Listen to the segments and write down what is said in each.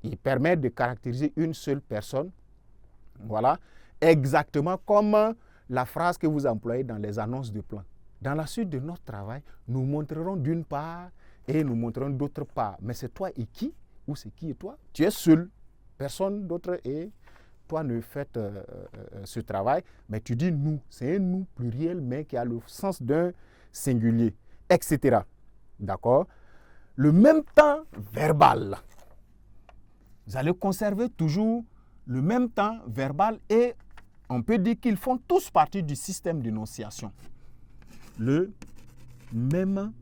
Il permet de caractériser une seule personne. Voilà. Exactement comme la phrase que vous employez dans les annonces de plan. Dans la suite de notre travail, nous montrerons d'une part et nous montrerons d'autre part. Mais c'est toi et qui? Ou c'est qui et toi? Tu es seul. Personne d'autre et toi ne faites ce travail. Mais tu dis nous. C'est un nous pluriel mais qui a le sens d'un singulier, etc. D'accord? Le même temps verbal. Vous allez conserver toujours le même temps verbal et on peut dire qu'ils font tous partie du système d'énonciation. Le même,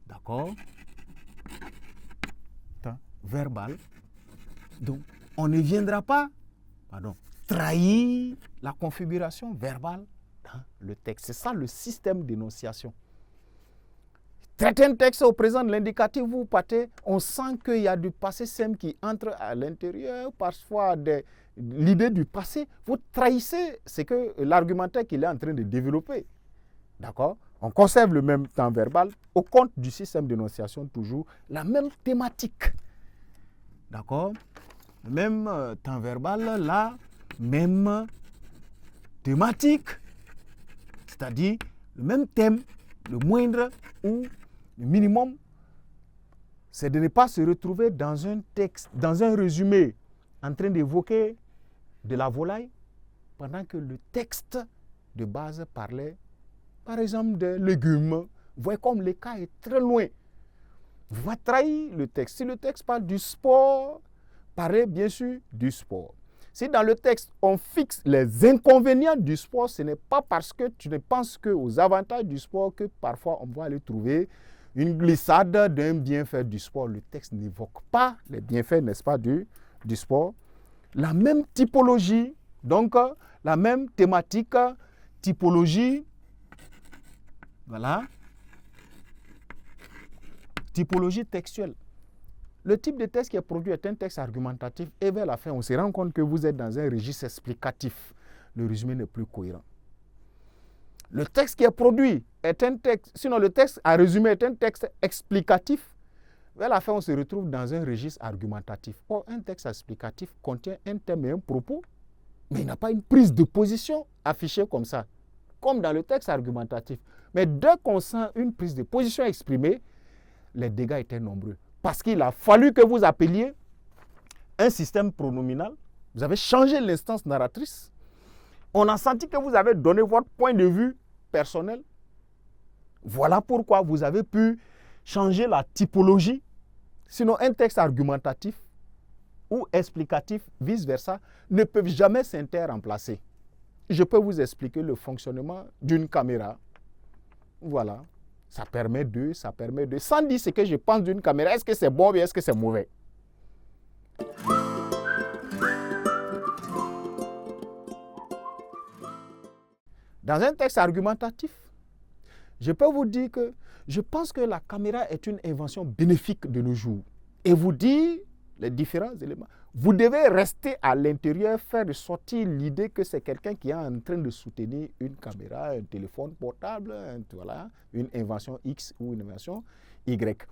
d'accord, temps verbal. Donc, on ne viendra pas, trahir la configuration verbale dans le texte. C'est ça le système d'énonciation. Certains textes au présent de l'indicatif, vous partez, on sent qu'il y a du passé simple qui entre à l'intérieur, parfois l'idée du passé. Vous trahissez ce que l'argumentaire qu'il est en train de développer. D'accord? On conserve le même temps verbal, au compte du système d'énonciation toujours, la même thématique. D'accord? Le même temps verbal, la même thématique, c'est-à-dire le même thème, le moindre ou le minimum, c'est de ne pas se retrouver dans un texte, dans un résumé, en train d'évoquer de la volaille, pendant que le texte de base parlait, par exemple, des légumes. Vous voyez comme l'écart est très loin. Vous va trahir le texte. Si le texte parle du sport, parlez bien sûr du sport. Si dans le texte, on fixe les inconvénients du sport, ce n'est pas parce que tu ne penses qu'aux avantages du sport que parfois on va aller trouver une glissade d'un bienfait du sport. Le texte n'évoque pas les bienfaits, n'est-ce pas, du sport. La même typologie, donc la même thématique, typologie, voilà, typologie textuelle. Le type de texte qui est produit est un texte argumentatif et vers la fin, on se rend compte que vous êtes dans un registre explicatif. Le résumé n'est plus cohérent. Le texte qui est produit est un texte, sinon le texte à résumé est un texte explicatif. Vers la fin, on se retrouve dans un registre argumentatif. Or, un texte explicatif contient un thème et un propos, mais il n'a pas une prise de position affichée comme ça, comme dans le texte argumentatif. Mais dès qu'on sent une prise de position exprimée, les dégâts étaient nombreux. Parce qu'il a fallu que vous appeliez un système pronominal. Vous avez changé l'instance narratrice. On a senti que vous avez donné votre point de vue personnel. Voilà pourquoi vous avez pu changer la typologie. Sinon, un texte argumentatif ou explicatif, vice-versa, ne peuvent jamais s'interremplacer. Je peux vous expliquer le fonctionnement d'une caméra. Voilà. Ça permet de. Sans dire ce que je pense d'une caméra, est-ce que c'est bon ou est-ce que c'est mauvais? Dans un texte argumentatif, je peux vous dire que je pense que la caméra est une invention bénéfique de nos jours. Et vous dire les différents éléments. Vous devez rester à l'intérieur, faire ressortir l'idée que c'est quelqu'un qui est en train de soutenir une caméra, un téléphone portable, voilà, une invention X ou une invention Y.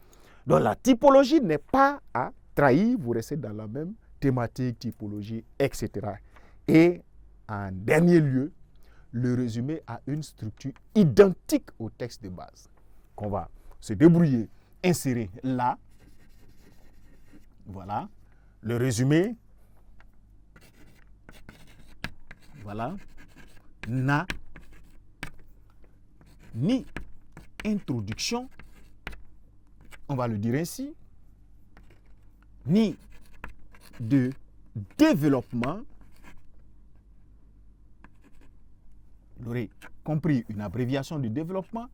Donc la typologie n'est pas à trahir, vous restez dans la même thématique, typologie, etc. Et en dernier lieu, le résumé a une structure identique au texte de base, qu'on va se débrouiller, insérer là. Voilà, le résumé, voilà, n'a ni introduction, on va le dire ainsi, ni de développement. Vous aurez compris, une abréviation du développement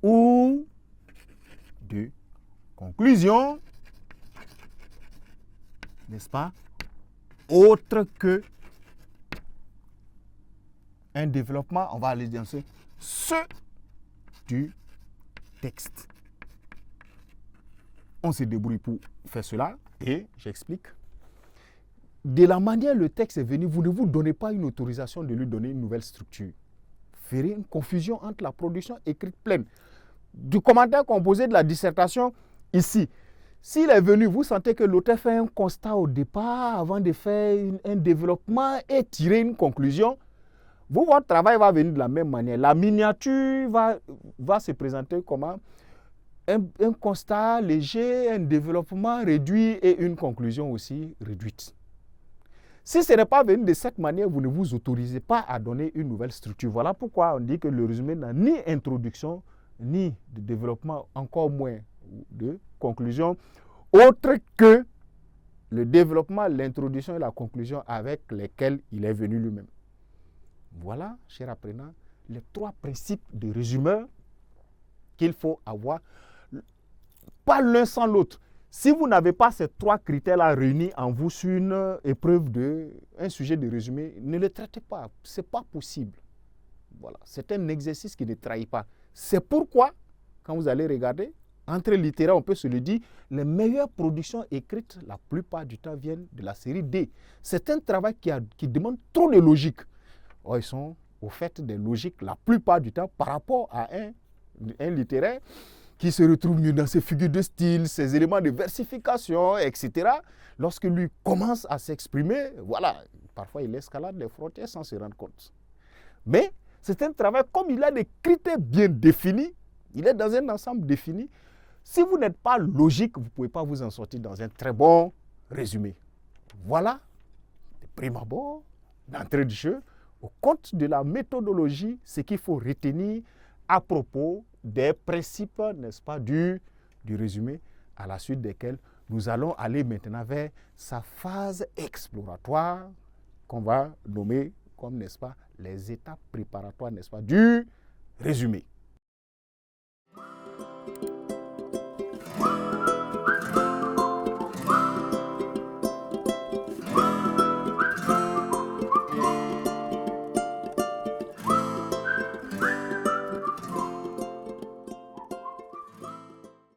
ou de conclusion, n'est-ce pas, autre que un développement, on va aller dans ce du texte. On se débrouille pour faire cela et j'explique. De la manière dont le texte est venu, vous ne vous donnez pas une autorisation de lui donner une nouvelle structure. Vous ferez une confusion entre la production écrite pleine. Du commentaire composé de la dissertation, ici, S'il est venu, vous sentez que l'auteur fait un constat au départ avant de faire un développement et tirer une conclusion. Vous, votre travail va venir de la même manière. La miniature va se présenter comment? Un constat léger, un développement réduit et une conclusion aussi réduite. Si ce n'est pas venu de cette manière, vous ne vous autorisez pas à donner une nouvelle structure. Voilà pourquoi on dit que le résumé n'a ni introduction, ni de développement, encore moins de conclusion, autre que le développement, l'introduction et la conclusion avec lesquels il est venu lui-même. Voilà, chers apprenants, les 3 principes de résumeur qu'il faut avoir, pas l'un sans l'autre. Si vous n'avez pas ces 3 critères-là réunis en vous sur une épreuve un sujet de résumé, ne le traitez pas. Ce n'est pas possible. Voilà. C'est un exercice qui ne trahit pas. C'est pourquoi, quand vous allez regarder, entre littéraires, on peut se le dire, les meilleures productions écrites, la plupart du temps, viennent de la série D. C'est un travail qui demande trop de logique. Or, ils sont au fait des logiques la plupart du temps par rapport à un littéraire qui se retrouve mieux dans ses figures de style, ses éléments de versification, etc. Lorsque lui commence à s'exprimer, voilà, parfois il escalade les frontières sans se rendre compte. Mais c'est un travail, comme il a des critères bien définis, il est dans un ensemble défini. Si vous n'êtes pas logique, vous ne pouvez pas vous en sortir dans un très bon résumé. Voilà, de prime abord, d'entrée de jeu, au compte de la méthodologie, ce qu'il faut retenir à propos des principes, n'est-ce pas, du résumé, à la suite desquels nous allons aller maintenant vers sa phase exploratoire qu'on va nommer comme, n'est-ce pas, les étapes préparatoires, n'est-ce pas, du résumé.